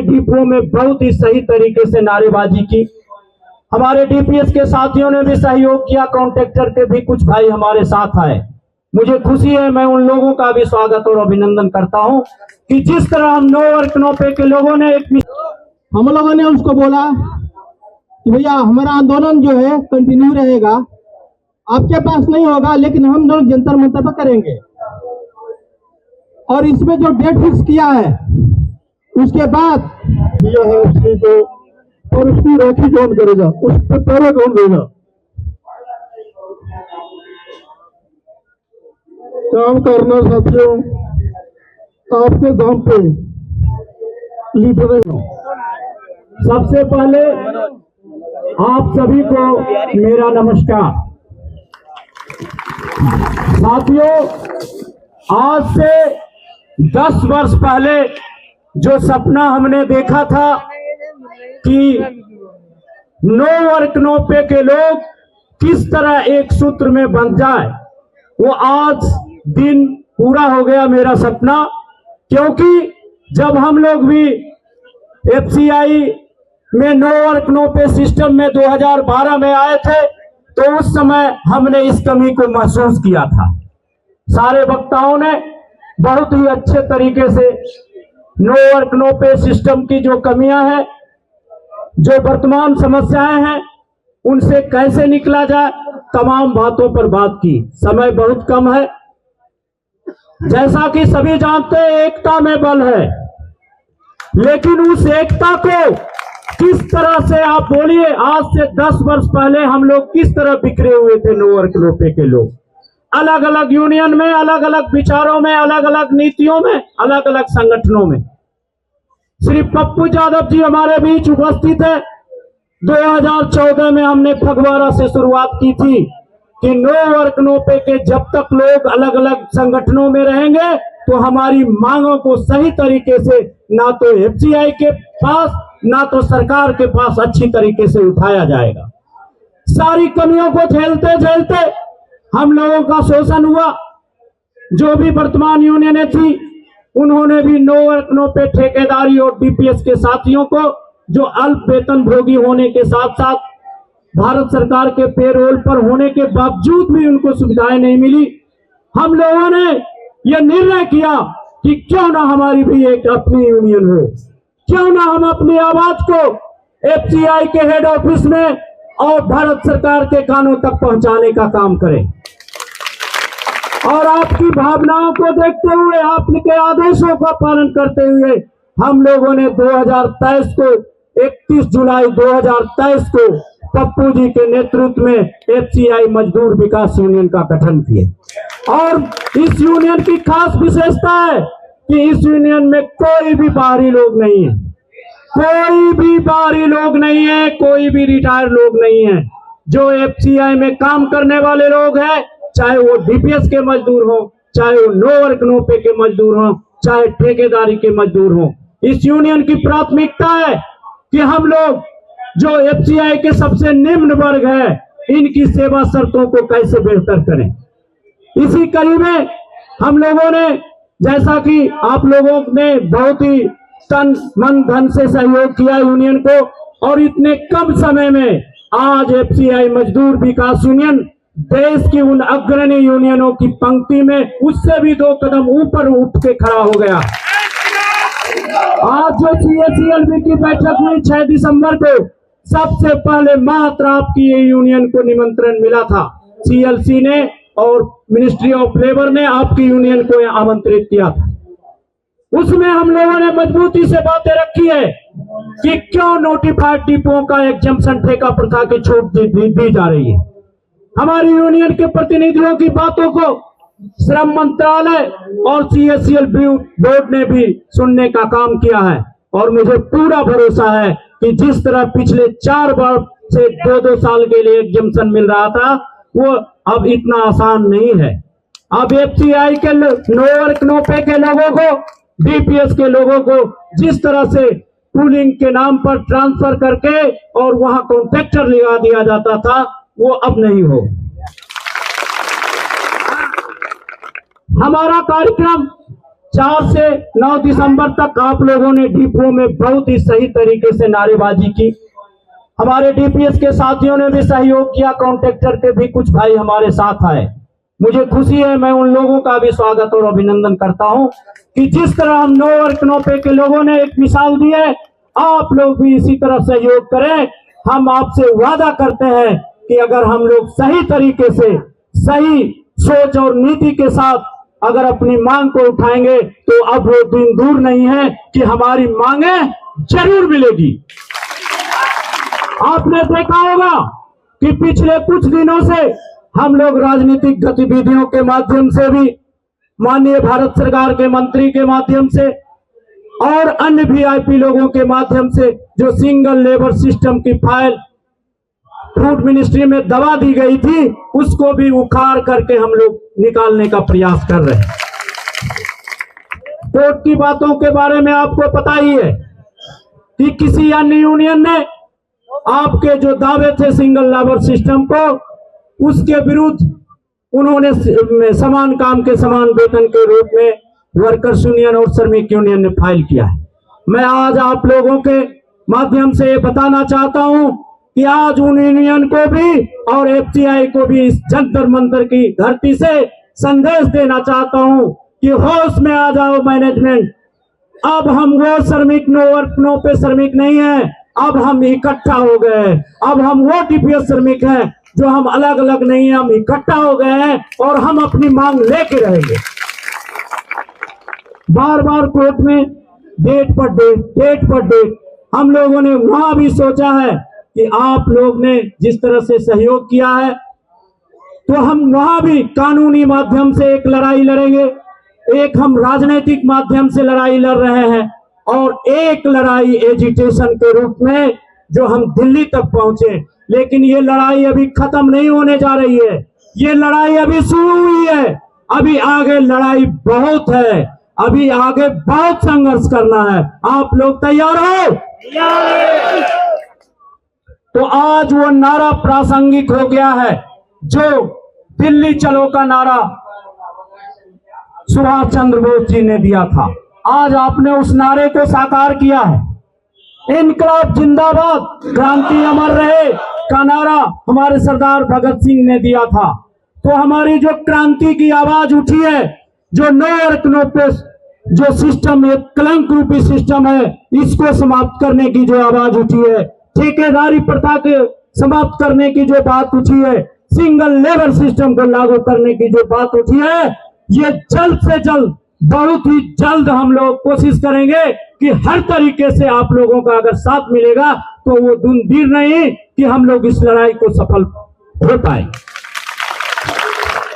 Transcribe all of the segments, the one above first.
डिपुओं में बहुत ही सही तरीके से नारेबाजी की। हमारे डीपीएस के साथियों ने भी सहयोग किया, कॉन्ट्रैक्टर के भी कुछ भाई हमारे साथ आए। मुझे खुशी है, मैं उन लोगों का भी स्वागत और अभिनंदन करता हूं कि जिस तरह हम नो वर्क नो पे के लोगों ने हम लोगों ने उसको बोला कि भैया हमारा आंदोलन जो है कंटिन्यू रहेगा, आपके पास नहीं होगा लेकिन हम लोग जंतर मंतर पर करेंगे। और इसमें जो डेट फिक्स किया है उसके बाद यह है उसकी जो और उसकी राखी कौन करेगा, उस पर पैरा कौन देगा। काम करना साथियों आपके दाम पे लीडर। सबसे पहले आप सभी को मेरा नमस्कार। साथियों, आज से 10 वर्ष पहले जो सपना हमने देखा था कि नो वर्क नो पे के लोग किस तरह एक सूत्र में बंध जाए, वो आज दिन पूरा हो गया मेरा सपना। क्योंकि जब हम लोग भी एफसीआई में नो वर्क नो पे सिस्टम में 2012 में आए थे तो उस समय हमने इस कमी को महसूस किया था। सारे वक्ताओं ने बहुत ही अच्छे तरीके से नो वर्क नो पे सिस्टम की जो कमियां हैं, जो वर्तमान समस्याएं हैं, उनसे कैसे निकला जाए, तमाम बातों पर बात की। समय बहुत कम है। जैसा कि सभी जानते हैं, एकता में बल है, लेकिन उस एकता को किस तरह से, आप बोलिए, आज से 10 वर्ष पहले हम लोग किस तरह बिखरे हुए थे नो वर्क नो पे के लोग, अलग अलग यूनियन में, अलग अलग विचारों में, अलग अलग नीतियों में, अलग अलग संगठनों में। श्री पप्पू यादव जी हमारे बीच उपस्थित है। 2014 में हमने फगवाड़ा से शुरुआत की थी कि नो वर्क नो पे के जब तक लोग अलग अलग संगठनों में रहेंगे तो हमारी मांगों को सही तरीके से ना तो एफसीआई के पास ना तो सरकार के पास अच्छी तरीके से उठाया जाएगा। सारी कमियों को झेलते झेलते हम लोगों का शोषण हुआ। जो भी वर्तमान यूनियनें थी उन्होंने भी नो वर्क नो पे ठेकेदारी और डीपीएस के साथियों को, जो अल्प वेतन भोगी होने के साथ साथ भारत सरकार के पेरोल पर होने के बावजूद भी उनको सुविधाएं नहीं मिली, हम लोगों ने यह निर्णय किया कि क्यों ना हमारी भी एक अपनी यूनियन हो, क्यों ना हम अपनी आवाज को एफसीआई के हेड ऑफिस में और भारत सरकार के कानों तक पहुंचाने का काम करें। और आपकी भावनाओं को देखते हुए, आपके आदेशों का पालन करते हुए हम लोगों ने 2023 को 31 जुलाई 2023 को पप्पू जी के नेतृत्व में एफसीआई मजदूर विकास यूनियन का गठन किया। और इस यूनियन की खास विशेषता है कि इस यूनियन में कोई भी बाहरी लोग नहीं है, कोई भी बाहरी लोग नहीं है, कोई भी रिटायर्ड लोग नहीं है। जो एफसीआई में काम करने वाले लोग हैं, चाहे वो डीपीएस के मजदूर हो, चाहे वो नो वर्क नो पे के मजदूर हो, चाहे ठेकेदारी के मजदूर हो, इस यूनियन की प्राथमिकता है कि हम लोग जो एफसीआई के सबसे निम्न वर्ग है, इनकी सेवा शर्तों को कैसे बेहतर करें। इसी कड़ी में हम लोगों ने, जैसा कि आप लोगों ने बहुत ही तन मन धन से सहयोग किया यूनियन को, और इतने कम समय में आज एफसीआई मजदूर विकास यूनियन देश की उन अग्रणी यूनियनों की पंक्ति में उससे भी 2 कदम ऊपर उठ के खड़ा हो गया। आज जो सीएसीएलबी की बैठक हुई 6 दिसंबर को, सबसे पहले मात्र आपकी ये यूनियन को निमंत्रण मिला था। सीएलसी ने और मिनिस्ट्री ऑफ लेबर ने आपकी यूनियन को आमंत्रित किया था। उसमें हम लोगों ने मजबूती से बातें रखी है कि क्यों नोटिफाइड डिपों का एग्जम्पशन ठेका प्रथा की छूट दी जा रही है। हमारी यूनियन के प्रतिनिधियों की बातों को श्रम मंत्रालय और सीएससीएल बोर्ड ने भी सुनने का काम किया है। और मुझे पूरा भरोसा है कि जिस तरह पिछले 4 बार से 2-2 साल के लिए एग्जम्पशन मिल रहा था, वो अब इतना आसान नहीं है। अब एफसीआई के नो वर्क नो पे के लोगों को, डीपीएस के लोगों को जिस तरह से पूलिंग के नाम पर ट्रांसफर करके और वहां कॉन्ट्रैक्टर लगा दिया जाता था, वो अब नहीं हो। हमारा कार्यक्रम 4 से 9 दिसंबर तक आप लोगों ने डिपो में बहुत ही सही तरीके से नारेबाजी की। हमारे डीपीएस के साथियों ने भी सहयोग किया, कॉन्ट्रैक्टर के भी कुछ भाई हमारे साथ आए। मुझे खुशी है, मैं उन लोगों का भी स्वागत और अभिनंदन करता हूं कि जिस तरह हम नो वर्क नो पे के लोगों ने एक मिसाल दी है, आप लोग भी इसी तरह सहयोग करें। हम आपसे वादा करते हैं कि अगर हम लोग सही तरीके से, सही सोच और नीति के साथ अगर अपनी मांग को उठाएंगे तो अब वो दिन दूर नहीं है कि हमारी मांगे जरूर मिलेगी। आपने देखा होगा कि पिछले कुछ दिनों से हम लोग राजनीतिक गतिविधियों के माध्यम से भी, माननीय भारत सरकार के मंत्री के माध्यम से और अन्य वीआईपी लोगों के माध्यम से जो सिंगल लेबर सिस्टम की फाइल फूड मिनिस्ट्री में दबा दी गई थी, उसको भी उखाड़ करके हम लोग निकालने का प्रयास कर रहे हैं। कोर्ट की बातों के बारे में आपको पता ही है कि किसी अन्य यूनियन ने आपके जो दावे थे सिंगल लेबर सिस्टम को, उसके विरुद्ध उन्होंने समान काम के समान वेतन के रूप में वर्कर्स यूनियन और श्रमिक यूनियन ने फाइल किया है। मैं आज आप लोगों के माध्यम से ये बताना चाहता हूं कि आज उन यूनियन को भी और एफसीआई को भी इस जंतर मंतर की धरती से संदेश देना चाहता हूं कि होश में आ जाओ मैनेजमेंट। अब हम वो श्रमिक नो वर्क नो पे श्रमिक नहीं है, अब हम इकट्ठा हो गए। अब हम वो डीपीएस श्रमिक हैं जो हम अलग अलग नहीं है, हम इकट्ठा हो गए हैं और हम अपनी मांग लेके रहेंगे। बार बार कोर्ट में डेट पर डेट हम लोगों ने वहां भी सोचा है कि आप लोग ने जिस तरह से सहयोग किया है तो हम वहां भी कानूनी माध्यम से एक लड़ाई लड़ेंगे, एक हम राजनीतिक माध्यम से लड़ाई लड़ रहे हैं और एक लड़ाई एजिटेशन के रूप में जो हम दिल्ली तक पहुंचे। लेकिन ये लड़ाई अभी खत्म नहीं होने जा रही है, ये लड़ाई अभी शुरू हुई है। अभी आगे लड़ाई बहुत है, अभी आगे बहुत संघर्ष करना है। आप लोग तैयार हो? तो आज वो नारा प्रासंगिक हो गया है जो दिल्ली चलो का नारा सुभाष चंद्र बोस जी ने दिया था। आज आपने उस नारे को साकार किया है। इनकलाब जिंदाबाद, क्रांति अमर रहे का नारा हमारे सरदार भगत सिंह ने दिया था। तो हमारी जो क्रांति की आवाज उठी है, जो नो वर्क नो पे जो सिस्टम, एक कलंक रूपी सिस्टम है, इसको समाप्त करने की जो आवाज उठी है, ठेकेदारी प्रथा के समाप्त करने की जो बात उठी है, सिंगल लेबर सिस्टम को लागू करने की जो बात उठी है, ये जल्द से जल्द, बहुत ही जल्द हम लोग कोशिश करेंगे कि हर तरीके से आप लोगों का अगर साथ मिलेगा तो वो दिन देर नहीं कि हम लोग इस लड़ाई को सफल हो पाए।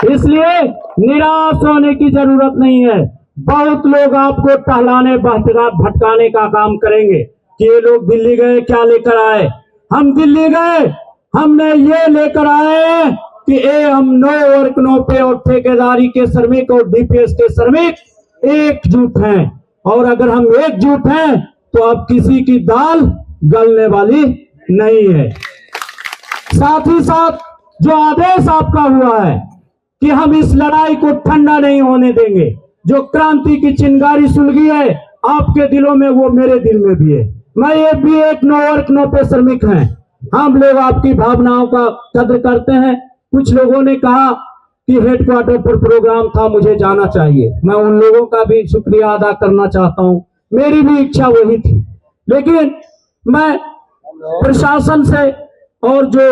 इसलिए निराश होने की जरूरत नहीं है। बहुत लोग आपको टहलाने भटकाने का काम करेंगे कि ये लोग दिल्ली गए, क्या लेकर आए। हम दिल्ली गए, हमने ये लेकर आए कि हम नो वर्क नो पे और ठेकेदारी के श्रमिक और डीपीएस के श्रमिक एकजुट हैं। और अगर हम एकजुट हैं तो अब किसी की दाल गलने वाली नहीं है। साथ ही साथ जो आदेश आपका हुआ है कि हम इस लड़ाई को ठंडा नहीं होने देंगे, जो क्रांति की चिंगारी सुलगी है आपके दिलों में, वो मेरे दिल में भी है। मैं ये भी एक नो वर्क नो पे श्रमिक हैं। हम लोग आपकी भावनाओं का कद्र करते हैं। कुछ लोगों ने कहा कि हेडक्वार्टर पर प्रोग्राम था, मुझे जाना चाहिए। मैं उन लोगों का भी शुक्रिया अदा करना चाहता हूं, मेरी भी इच्छा वही थी। लेकिन मैं प्रशासन से और जो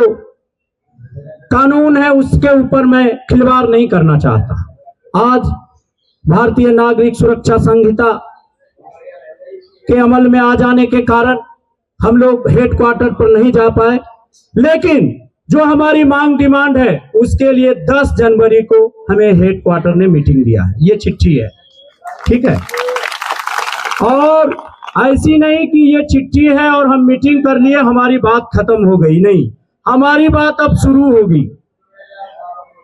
कानून है उसके ऊपर मैं खिलवाड़ नहीं करना चाहता। आज भारतीय नागरिक सुरक्षा संहिता के अमल में आ जाने के कारण हम लोग हेडक्वार्टर पर नहीं जा पाए, लेकिन जो हमारी मांग डिमांड है उसके लिए 10 जनवरी को हमें हेडक्वार्टर ने मीटिंग दिया है। ये चिट्ठी है, ठीक है। और ऐसी नहीं कि ये चिट्ठी है और हम मीटिंग कर लिए, हमारी बात खत्म हो गई, नहीं, हमारी बात अब शुरू होगी।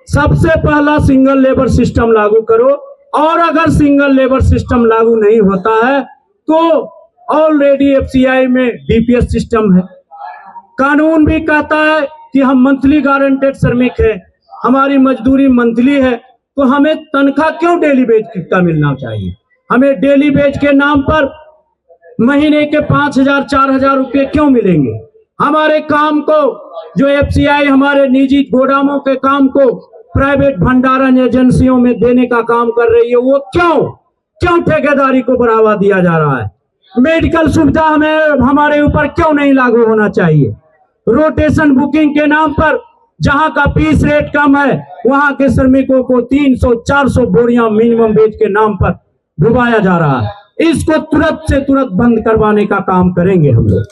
सबसे पहला सिंगल लेबर सिस्टम लागू करो, और अगर सिंगल लेबर सिस्टम लागू नहीं होता है तो ऑलरेडी एफसीआई में डीपीएस सिस्टम है। कानून भी कहता है कि हम मंथली गारंटेड श्रमिक है, हमारी मजदूरी मंथली है, तो हमें तनख्वाह क्यों डेली बेज का मिलना चाहिए। हमें डेली वेज के नाम पर महीने के 5,000 4,000 रुपए क्यों मिलेंगे? हमारे काम को जो एफसीआई हमारे निजी गोदामों के काम को प्राइवेट भंडारण एजेंसियों में देने का काम कर रही है, वो क्यों ठेकेदारी को बढ़ावा दिया जा रहा है? मेडिकल सुविधा हमें हमारे ऊपर क्यों नहीं लागू होना चाहिए? रोटेशन बुकिंग के नाम पर जहां का फीस रेट कम है वहां के श्रमिकों को 300-400 बोरियां मिनिमम वेज के नाम पर डुबाया जा रहा है। इसको तुरंत से तुरंत बंद करवाने का काम करेंगे हम लोग।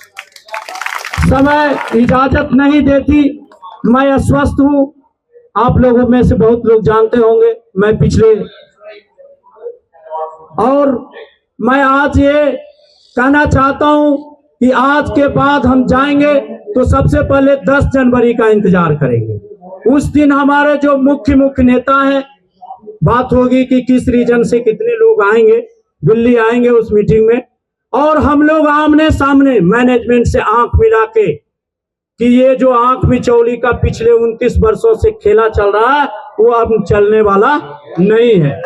समय इजाजत नहीं देती। मैं अस्वस्थ हूं, आप लोगों में से बहुत लोग जानते होंगे। मैं आज ये कहना चाहता हूं कि आज के बाद हम जाएंगे तो सबसे पहले 10 जनवरी का इंतजार करेंगे। उस दिन हमारे जो मुख्य नेता हैं, बात होगी कि किस रीजन से कितने लोग आएंगे, दिल्ली आएंगे उस मीटिंग में, और हम लोग आमने सामने मैनेजमेंट से आंख मिला के कि ये जो आंख मिचौली का पिछले 29 वर्षों से खेला चल रहा है वो अब चलने वाला नहीं है।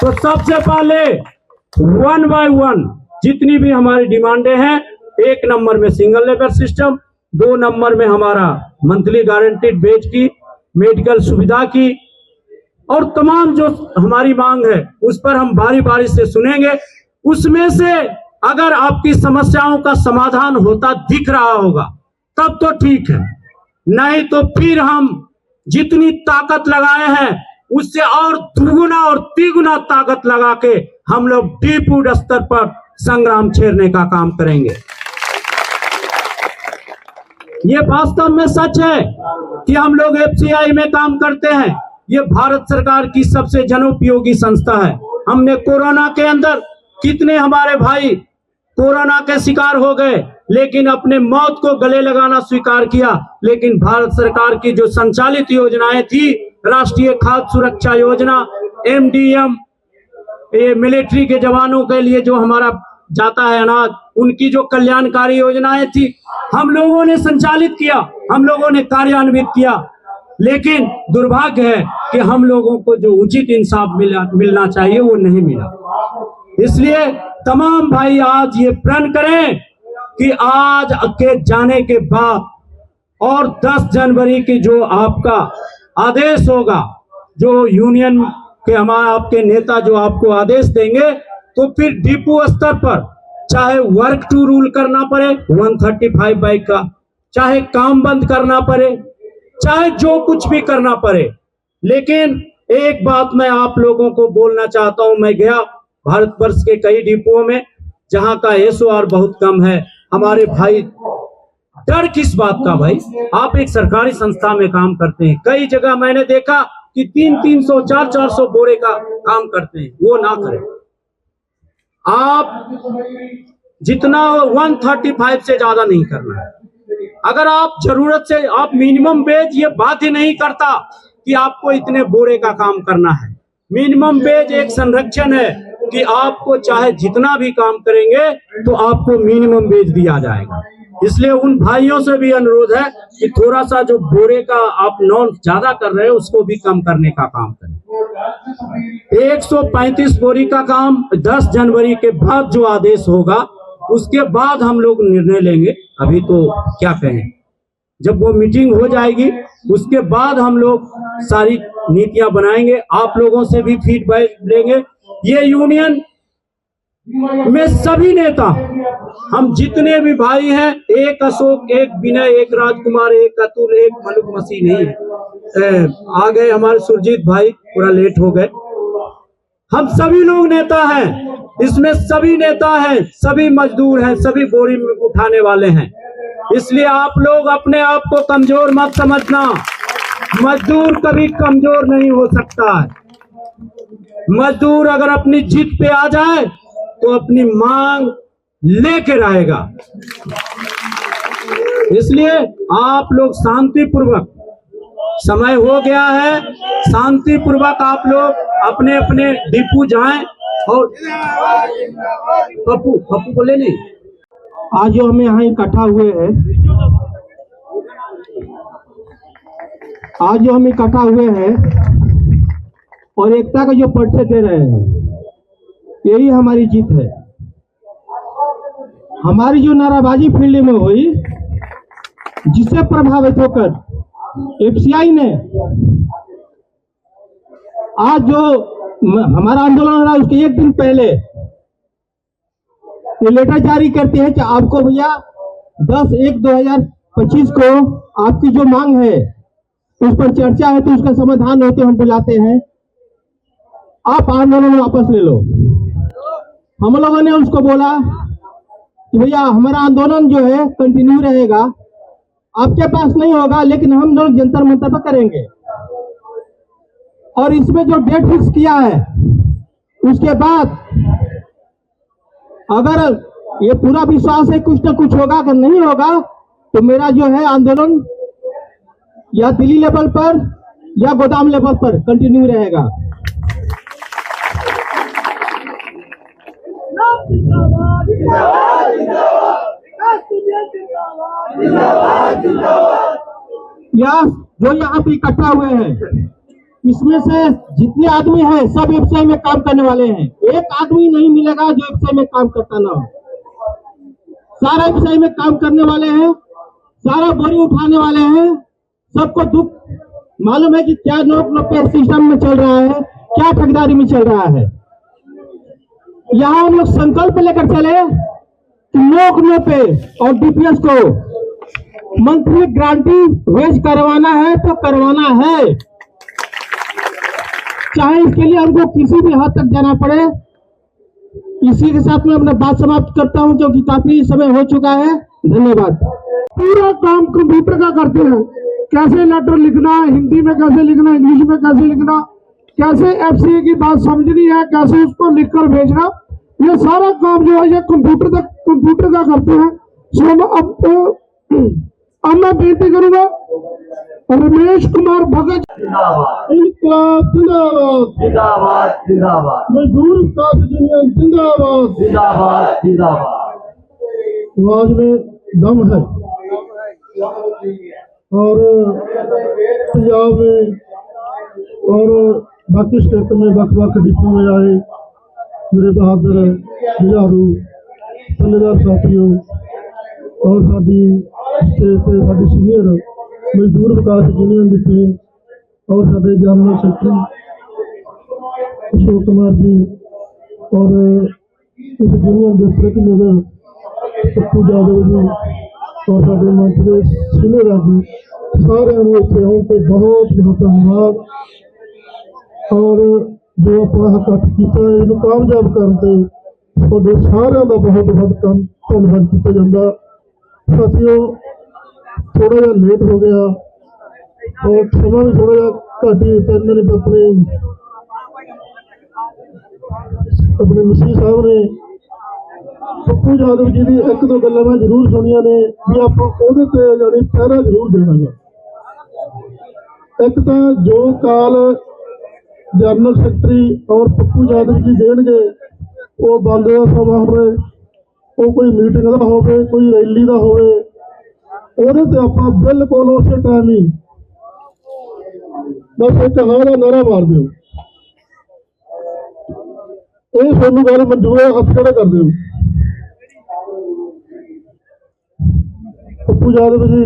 तो सबसे पहले 1 by 1 जितनी भी हमारी डिमांडें हैं, 1 नंबर में सिंगल लेबर सिस्टम, 2 नंबर में हमारा मंथली गारंटीड वेज की, मेडिकल सुविधा की, और तमाम जो हमारी मांग है उस पर हम बारी बारी से सुनेंगे। उसमें से अगर आपकी समस्याओं का समाधान होता दिख रहा होगा तब तो ठीक है, नहीं तो फिर हम जितनी ताकत लगाए हैं उससे और दुगुना और तिगुना ताकत लगा के हम लोग डीप स्तर पर संग्राम छेड़ने का काम करेंगे। ये वास्तव में सच है कि हम लोग एफसीआई में काम करते हैं। ये भारत सरकार की सबसे जनोपयोगी संस्था है। हमने कोरोना के अंदर कितने हमारे भाई कोरोना के शिकार हो गए, लेकिन अपने मौत को गले लगाना स्वीकार किया। लेकिन भारत सरकार की जो संचालित योजनाएं थी, राष्ट्रीय खाद्य सुरक्षा योजना, MDM, ये मिलिट्री के जवानों के लिए जो हमारा जाता है अनाज, उनकी जो कल्याणकारी योजनाएं थी, हम लोगों ने संचालित किया, हम लोगों ने कार्यान्वित किया। लेकिन दुर्भाग्य है कि हम लोगों को जो उचित इंसाफ मिलना चाहिए वो नहीं मिला। इसलिए तमाम भाई आज ये प्रण करें कि आज के जाने के बाद और 10 जनवरी की जो आपका आदेश होगा, जो यूनियन के हमारे आपके नेता जो आपको आदेश देंगे, तो फिर डिपो स्तर पर चाहे वर्क टू रूल करना पड़े 135 का, चाहे काम बंद करना पड़े, चाहे जो कुछ भी करना पड़े। लेकिन एक बात मैं आप लोगों को बोलना चाहता हूं, मैं गया भारतवर्ष के कई डिपोओं में जहां का SOR बहुत कम है। हमारे भाई डर किस बात का भाई? आप एक सरकारी संस्था में काम करते हैं, कई जगह मैंने देखा कि 300 400 बोरे का काम करते हैं, वो ना करें। आप जितना 135 से ज्यादा नहीं करना है। अगर आप जरूरत से आप मिनिमम वेज ये बाध्य नहीं करता कि आपको इतने बोरे का काम करना है। मिनिमम वेज एक संरक्षण है कि आपको चाहे जितना भी काम करेंगे तो आपको मिनिमम वेज दिया जाएगा। इसलिए उन भाइयों से भी अनुरोध है कि थोड़ा सा जो बोरे का आप नॉन ज्यादा कर रहे हैं उसको भी कम करने का काम करें। 135 बोरी का काम 10 जनवरी के बाद जो आदेश होगा उसके बाद हम लोग निर्णय लेंगे। अभी तो क्या कहें, जब वो मीटिंग हो जाएगी उसके बाद हम लोग सारी नीतियां बनाएंगे, आप लोगों से भी फीडबैक लेंगे। ये यूनियन में सभी नेता, हम जितने भी भाई हैं, एक अशोक, एक विनय, एक राजकुमार, एक अतुल, एक मलुक मसीह नहीं है, आ गए हमारे सुरजीत भाई, थोड़ा लेट हो गए। हम सभी लोग नेता हैं, इसमें सभी नेता हैं, सभी मजदूर हैं, सभी बोरी में उठाने वाले हैं। इसलिए आप लोग अपने आप को कमजोर मत समझना। मजदूर कभी कमजोर नहीं हो सकता है। मजदूर अगर अपनी जिद पे आ जाए तो अपनी मांग लेके रहेगा। इसलिए आप लोग शांतिपूर्वक, समय हो गया है, शांतिपूर्वक आप लोग अपने अपने डिपो जाएं। और पप्पू बोले नहीं, आज जो हमें यहाँ इकट्ठा हुए हैं, और एकता का जो परिचय दे रहे हैं, यही हमारी जीत है। हमारी जो नाराबाजी फील्ड में हुई, जिससे प्रभावित होकर एफसीआई ने आज जो हमारा आंदोलन हो रहा है उसके एक दिन पहले ये लेटर जारी करते हैं कि आपको भैया 10/1/2025 को आपकी जो मांग है उस पर चर्चा है, तो उसका समाधान होते हम बुलाते हैं, आप आंदोलन वापस ले लो। हम लोगों ने उसको बोला कि भैया हमारा आंदोलन जो है कंटिन्यू रहेगा, आपके पास नहीं होगा लेकिन हम लोग जंतर मंतर पर करेंगे। और इसमें जो डेट फिक्स किया है उसके बाद अगर ये पूरा विश्वास है कुछ ना कुछ होगा, अगर नहीं होगा तो मेरा जो है आंदोलन या दिल्ली लेवल पर या गोदाम लेवल पर कंटिन्यू रहेगा। या जो यहाँ पे इकट्ठा हुए हैं इसमें से जितने आदमी हैं सब एफसीआई में काम करने वाले हैं। एक आदमी नहीं मिलेगा जो एफसीआई में काम करता ना हो। सारा एफसीआई में काम करने वाले हैं, सारा बोरी उठाने वाले हैं। सबको दुख मालूम है कि क्या नोट सिस्टम में चल रहा है, क्या ठगदारी में चल रहा है। यहाँ हम लोग संकल्प लेकर चले कि नोट पे और डीपीएस को मंथली गारंटी वेज करवाना है तो करवाना है, चाहे इसके लिए हमको किसी भी हद तक जाना पड़े। इसी के साथ में अपना बात समाप्त करता हूं क्योंकि काफी समय हो चुका है। धन्यवाद। पूरा काम कंप्यूटर का करते हैं, कैसे लेटर लिखना, हिंदी में कैसे लिखना, इंग्लिश में कैसे लिखना, कैसे एफसीए की बात समझनी है, कैसे उसको लिखकर भेजना, ये सारा काम जो है ये कंप्यूटर का करते हैं। सो अब मैं बेनती करूंगा रमेश कुमार भगत इनकलाब जिंदाबाद जिंदाबाद जिंदाबाद, मजदूर विकास यूनियन जिंदाबाद जिंदाबाद जिंदाबाद। आवाज में दम है और पंजाब में और बाकी स्टेट में वक्-वक् डिपो में आए मेरे बहादुर जुझारू पल्लेदार साथियों और साडी स्टेट से साडी सीनियर मजदूर विकास यूनियन की टीम और साडे जनरल सेक्रेटरी अशोक कुमार जी और इस यूनियन के प्रतिनिधि पप्पू यादव जी और साडे मंच के सीनियर आदमी सारे इत्थे आने पर बहुत बहुत धन्यवाद। और जो अपना इकट्ठ किया इन्हू कामयाब करते थोड़े सारे का बहुत बहुत धन्यवाद किया जाता। साथियों थोड़ा जहा लेट हो गया और समा भी थोड़ा जहा घट ही दिता। इन्होंने अपने मसीह साहब ने पप्पू यादव जी की एक दो गल्लां मैं जरूर सुनिया ने भी आप यानी पहरा जरूर देना। एक तो जो काल जनरल सैकटरी और पप्पू यादव जी देंगे वो बंद का समा हो, कोई मीटिंग का हो, कोई रैली का हो, आप बिल्कुल उस टाइम ही बस एक हाँ का नारा मार दो, ये सोनू गल मंजूर है, हथ खड़े कर दो। पप्पू यादव जी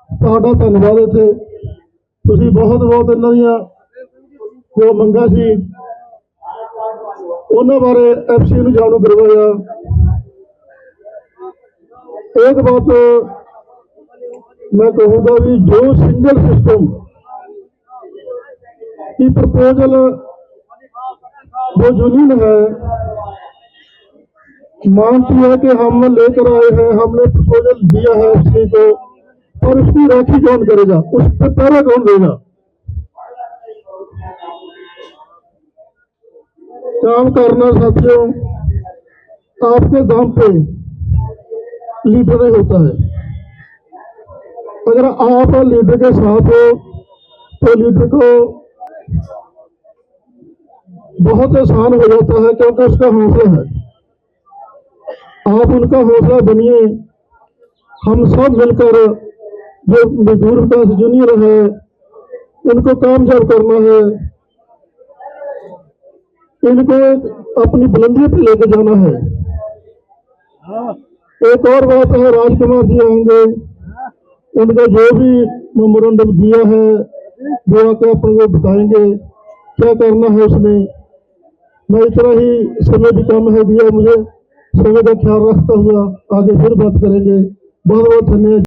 तुहाडा धन्यवाद। इत्थे तुसीं बहुत बहुत इन्हां दियां जो मंगां सी उन्हां बारे एफसी नूं जाणू करवाया। एक बात मैं कहूँगा भी जो सिंगल सिस्टम की प्रपोजल जो यूनियन है मानती है कि हम लेकर आए हैं, हमने प्रपोजल दिया है एफसी को, और उसकी राखी कौन करेगा, उस पर पहरा कौन देगा। काम करना साथियों आपके दम पे लीडर नहीं होता है। अगर आप लीडर के साथ हो तो लीडर को बहुत आसान हो जाता है क्योंकि उसका हौसला है। आप उनका हौसला बनिए। हम सब मिलकर जो मजदूर विकास यूनियन है उनको कामयाब करना है। इनको अपनी बुलंदियों पे लेके जाना है। एक और बात है, राजकुमार जी आएंगे, उनका जो भी मेमोरेंडम दिया है वो आकर अपन को बताएंगे क्या करना है उसमें। मैं इतना ही, समय भी कम है दिया मुझे, समय का ख्याल रखता हुआ आगे फिर बात करेंगे। बहुत बहुत धन्यवाद।